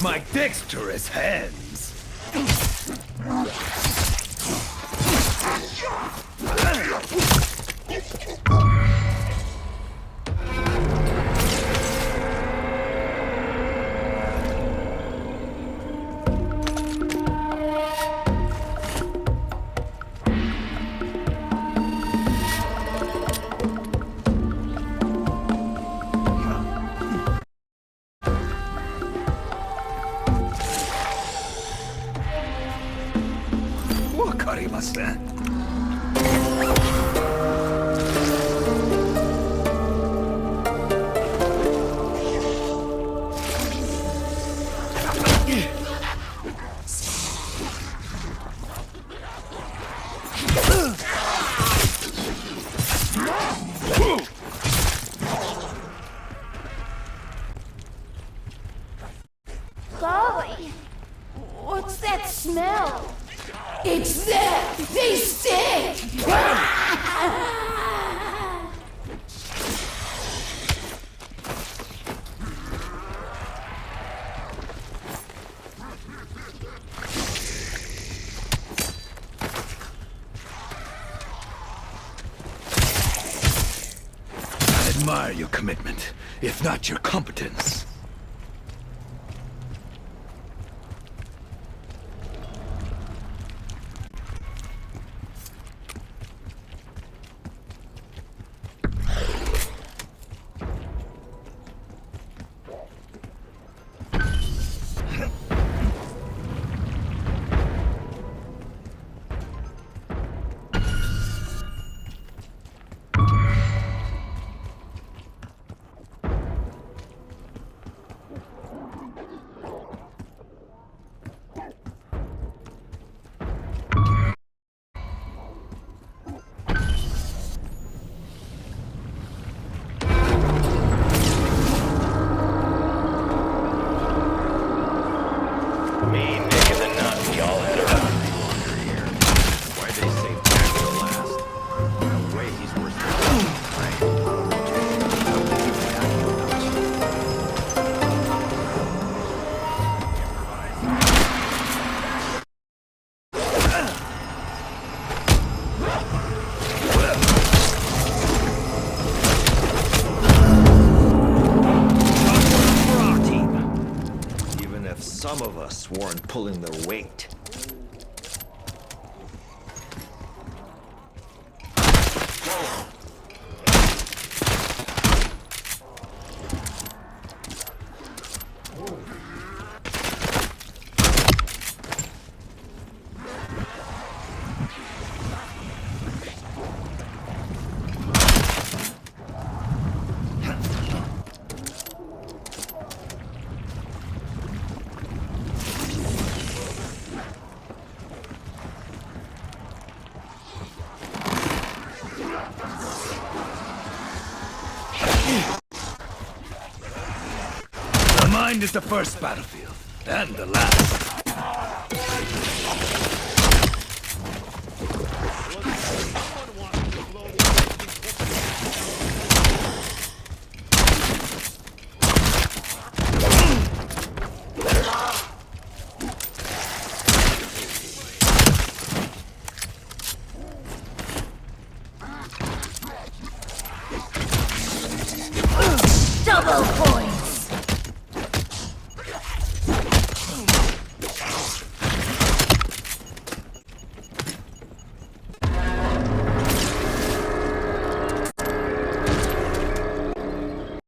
like my dexterous hands. Golly, what's that smell? It's them! They stink! I admire your commitment, if not your competence. Me, Nick, and the Nut, we all head around. Why'd they say back to the last? No way, he's worse Some of us weren't pulling their weight. The mind is the first battlefield, and the last. Double point!